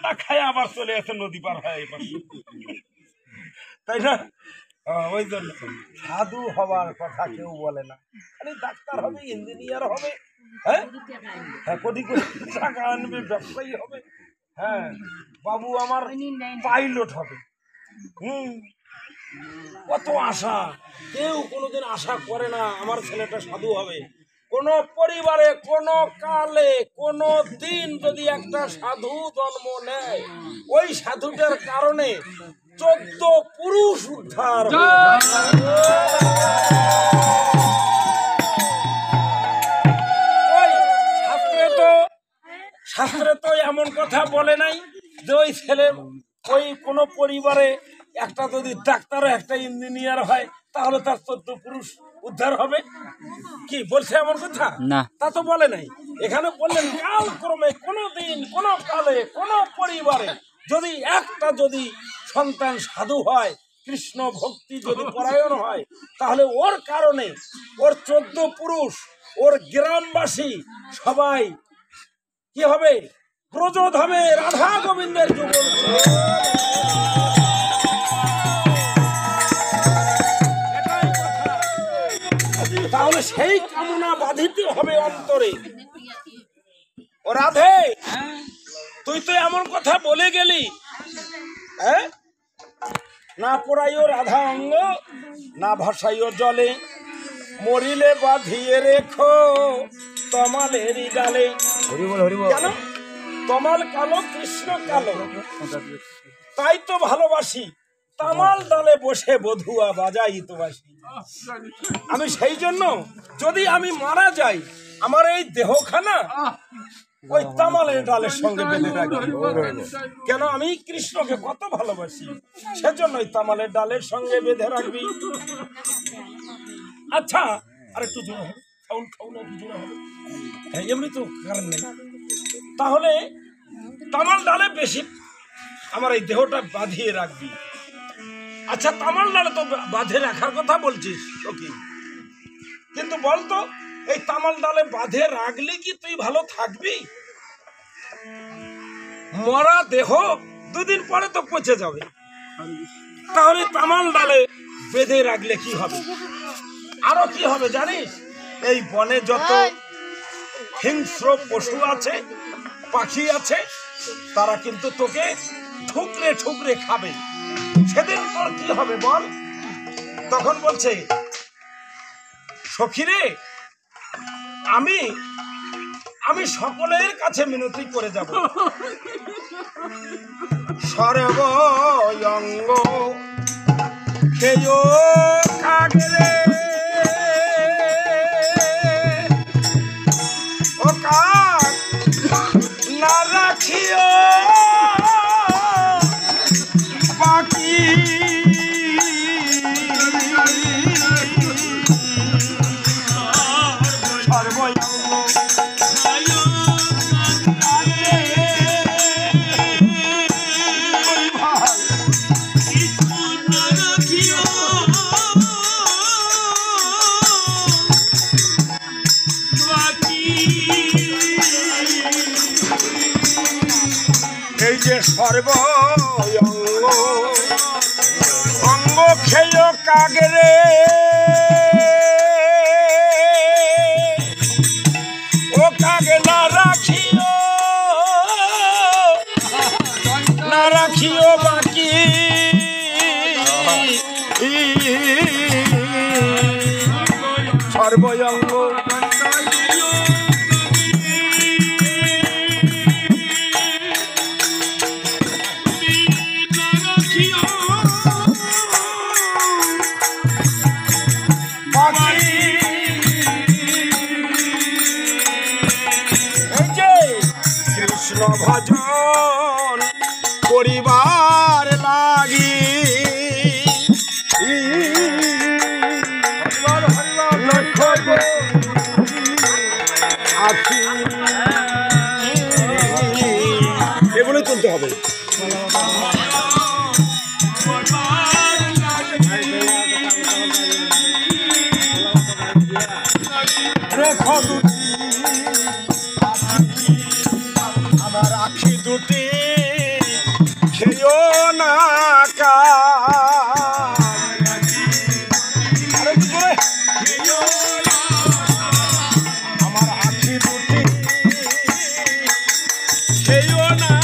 চা খায় আবার চলে আসে নদী পার হয় এই পাশে, তাই না? ওই জন্য সাধু হবার কথা কেউ বলে না, খালি ডাক্তার হবে, ইঞ্জিনিয়ার হবে, হ্যাঁ হ্যাঁ, কোটি কোটি টাকা আনবে, ব্যবসায়ী হবে, হ্যাঁ বাবু আমার পাইলট হবে। কত আশা, কেউ কোনোদিন আশা করে না আমার ছেলেটা সাধু হবে। কোন পরিবারে কোন কালে কোন দিন যদি একটা সাধু জন্ম নেয়, ওই সাধুটার কারণে 14 পুরুষ উদ্ধার। শাস্ত্রে তো এমন কথা বলে নাই যে ওই ছেলে, ওই কোন পরিবারে একটা যদি ডাক্তার একটা ইঞ্জিনিয়ার হয় তাহলে তার 14 পুরুষ উদ্ধার হবে, কি বলছে এমন কথা? না, তা তো বলে নাই। এখানে বললেন কালক্রমে কোনো দিন কোনো কালে কোনো পরিবারে যদি একটা যদি সন্তান সাধু হয়, কৃষ্ণ ভক্তি যদি পরায়ণ হয়, তাহলে ওর কারণে ওর 14 পুরুষ, ওর গ্রামবাসী সবাই কি হবে? ব্রজধামে রাধা গোবিন্দের যুগল। তাহলে সেই কামনা বাধিত হবে অন্তরে। ও রাধে, তুই তো এমন কথা বলে গেলি, হ্যাঁ, না পোড়াইও রাধা অঙ্গ, না ভাসাইও জলে, মরিলে বাঁধিয়ে রেখো তমালেরই ডালে। কেন? তমাল কালো, কৃষ্ণ কালো, তাই তো ভালোবাসি, তামাল ডালে বসে বধুয়া বাজাই তো বাসি। আমি সেই জন্য যদি আমি মারা যাই, আমার এই দেহখানা ওই তামালের ডালের সঙ্গে বেঁধে রাখবি। কেন? আমি কৃষ্ণকে কত ভালোবাসি, সেজন্য ওই তামালের ডালের সঙ্গে বেঁধে রাখবি। আচ্ছা, আর একটু জোরে হবে, খাও না, জোরে হবে, এমনি তো কারণ নেই। তাহলে তামাল ডালে বেশি আমার এই দেহটা বাঁধিয়ে রাখবি। আচ্ছা, তামাল ডালে তো বাঁধে রাখার কথা বলছিস সখী, কিন্তু বলতো এই তামাল ডালে বাঁধে রাখলে কি তুই ভালো থাকবি? মরা দেহ দুদিন পরে তো পচে যাবে, তাহলে তামাল ডালে বেঁধে রাখলে কি হবে? আরো কি হবে জানিস? এই বনে যত হিংস্র পশু আছে, পাখি আছে, তারা কিন্তু তোকে ঠুকরে ঠুকরে খাবে। সেদিন তোর কি হবে বল? তখন বলছে, সখী রে, আমি সকলের কাছে মিনতি করে যাব, সর্বঙ্গ খেয় কাগরে, ও কাক না রাখিও বাকি, এই যে সর্বঙ্গ অঙ্গ খেয় কাগরে, ও কাগে না রাখিও বাকি, সর্বঙ্গ কৃষ্ণ ভজন করিবার লাগি, এগুলোই তুলতে হবে। আমার আখি দুটি আরেকটু জোরে। আমার আখি দুটি খেয়েও না